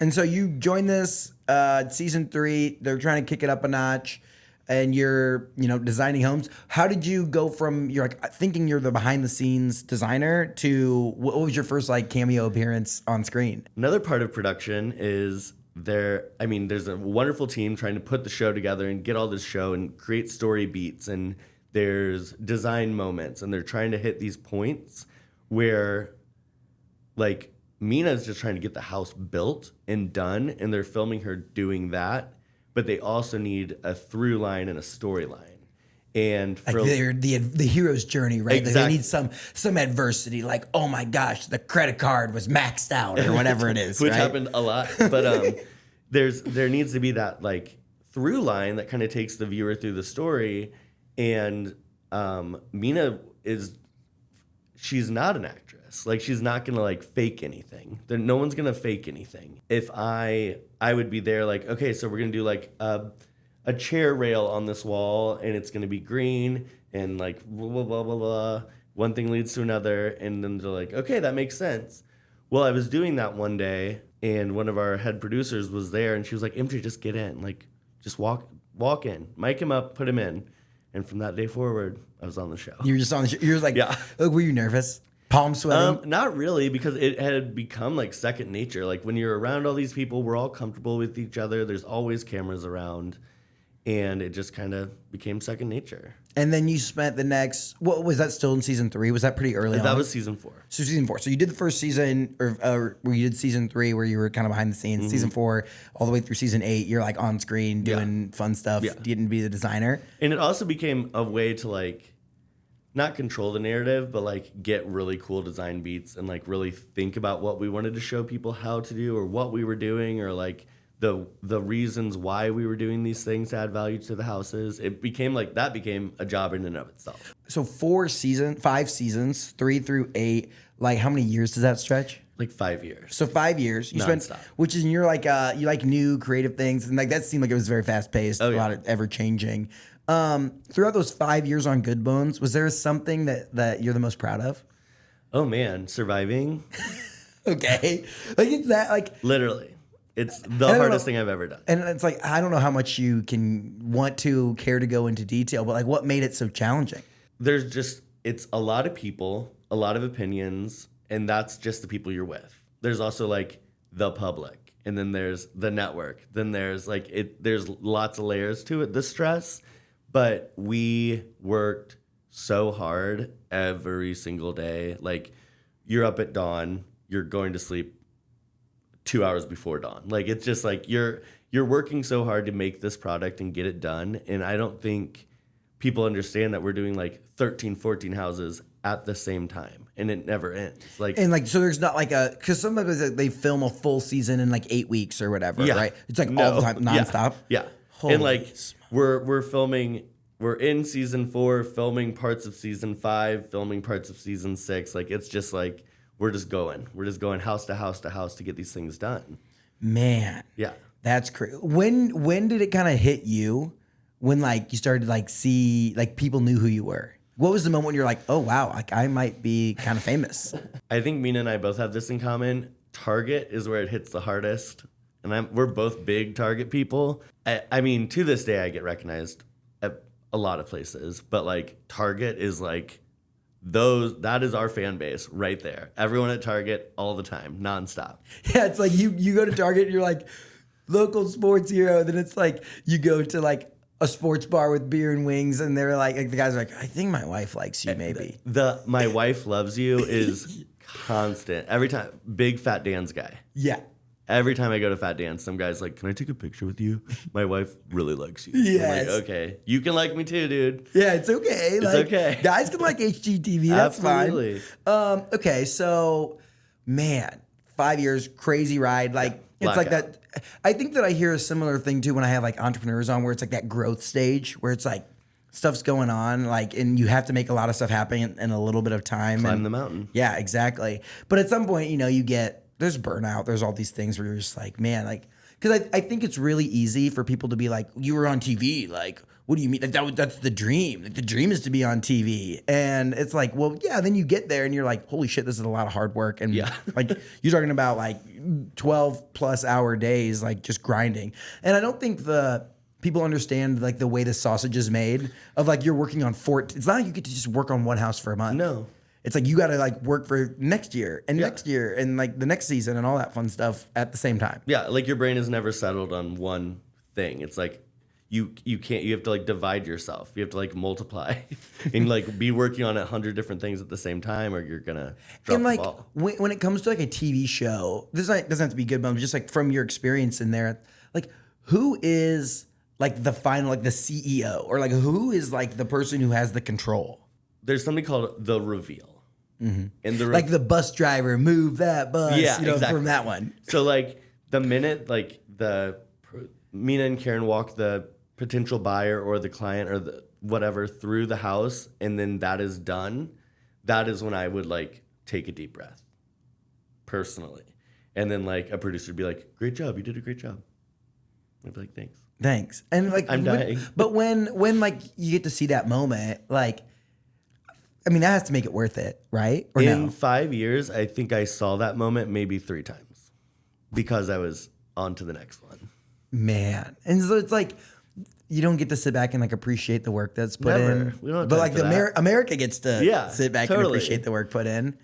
And so you join this season 3. They're trying to kick it up a notch, and you're designing homes. How did you go from you're like thinking you're the behind the scenes designer to what was your first like cameo appearance on screen? Another part of production is there's a wonderful team trying to put the show together and get all this show and create story beats, and there's design moments, and they're trying to hit these points where like Mina's just trying to get the house built and done, and they're filming her doing that, but they also need a through line and a storyline. And for like they're the hero's journey, right? Exactly. Like they need some adversity, like, oh my gosh, the credit card was maxed out or whatever it is. Which right? happened a lot. But there needs to be that like through line that kind of takes the viewer through the story. And Mina she's not an actress. Like she's not gonna like fake anything. No one's gonna fake anything. If I would be there like, okay, so we're gonna do like a chair rail on this wall, and it's gonna be green, and like blah blah blah blah blah. One thing leads to another, and then they're like, okay, that makes sense. Well, I was doing that one day, and one of our head producers was there, and she was like, MJ, just get in, like just walk in, mic him up, put him in. And from that day forward, I was on the show. You were just on the show. You were like, yeah. Were you nervous? Palm sweating? Not really, because it had become like second nature. Like when you're around all these people, we're all comfortable with each other. There's always cameras around, and it just kind of became second nature. And then you spent the next, what was that still in season 3? Was that pretty early on? That was season 4. So season 4. So you did the first season, or where you did season 3 where you were kind of behind the scenes. Mm-hmm. Season 4, all the way through season 8, you're like on screen doing fun stuff, getting to be the designer. And it also became a way to like, not control the narrative, but like get really cool design beats and like really think about what we wanted to show people how to do, or what we were doing, or like the reasons why we were doing these things to add value to the houses. It became like that became a job in and of itself. So 5 seasons, 3 through 8. Like how many years does that stretch? Like 5 years. So 5 years you Non-stop. spent, which is you're like you like new creative things, and like that seemed like it was very fast paced, a lot of ever changing. Throughout those 5 years on Good Bones, was there something that you're the most proud of? Oh man, surviving. Okay, like it's that like literally. It's the hardest thing I've ever done. And it's like, I don't know how much you can care to go into detail, but like what made it so challenging? It's a lot of people, a lot of opinions, and that's just the people you're with. There's also like the public, and then there's the network. Then there's there's lots of layers to it, the stress. But we worked so hard every single day. Like you're up at dawn, you're going to sleep 2 hours before dawn. Like it's just like you're working so hard to make this product and get it done. And I don't think people understand that we're doing like 13, 14 houses at the same time, and it never ends. So there's not like because sometimes they film a full season in like 8 weeks or whatever, right? It's like all the time, nonstop. Yeah. And like we're filming. We're in season 4, filming parts of season 5, filming parts of season 6. Like it's just like. We're just going house to house to house to get these things done. Man. Yeah. That's crazy. When did it kind of hit you when like you started to like see like people knew who you were? What was the moment when you're like, oh wow, like I might be kind of famous? I think Mina and I both have this in common. Target is where it hits the hardest. And we're both big Target people. I mean, to this day I get recognized at a lot of places, but like Target is like that is our fan base right there. Everyone at Target all the time, nonstop. Yeah, it's like you go to Target and you're like local sports hero. Then it's like you go to like a sports bar with beer and wings, and they're like the guys are like, I think my wife likes you, maybe. The my wife loves you is constant. Every time, big Fat Dan's guy. Yeah. Every time I go to Fat Dan, some guy's like, can I take a picture with you? My wife really likes you. Yes. I'm like, okay. You can like me too, dude. Yeah, it's okay. It's like, okay. Guys can like HGTV. That's Absolutely. fine. Okay, so, man, 5 years, crazy ride. Like, it's like that. I think that I hear a similar thing too when I have like entrepreneurs on, where it's like that growth stage where it's like stuff's going on, like, and you have to make a lot of stuff happen in a little bit of time. Climb the mountain. Yeah, exactly. But at some point, there's burnout. There's all these things where you're just like, man, like because I think it's really easy for people to be like, you were on TV. Like, what do you mean? Like, that's the dream. Like, the dream is to be on TV. And it's like, well, yeah, then you get there and you're like, holy shit, this is a lot of hard work. And like, you're talking about like 12 plus hour days, like just grinding. And I don't think people understand like the way the sausage is made of like, you're working on it's not like you get to just work on one house for a month. No. It's like you got to like work for next year and next year and like the next season and all that fun stuff at the same time. Yeah, like your brain is never settled on one thing. It's like you have to like divide yourself. You have to like multiply and like be working on 100 different things at the same time, or you're gonna drop and like the ball. when it comes to like a TV show, this doesn't have to be good, but just like from your experience in there, like who is like the final, like the CEO, or like who is like the person who has the control? There's something called the reveal. Mm-hmm. And like the bus driver, move that bus, exactly. From that one. So like the minute like Mina and Karen walk the potential buyer or the client or the whatever through the house, and then that is done, that is when I would like take a deep breath personally. And then like a producer would be like, great job, you did a great job. I'd be like, thanks. And like I'm dying. But when like you get to see that moment, like I mean, that has to make it worth it, right? Or in no? 5 years, I think I saw that moment maybe 3 times because I was on to the next one. Man. And so it's like, you don't get to sit back and like appreciate the work that's put in. We don't have but time like for that. America gets to sit back and appreciate the work put in.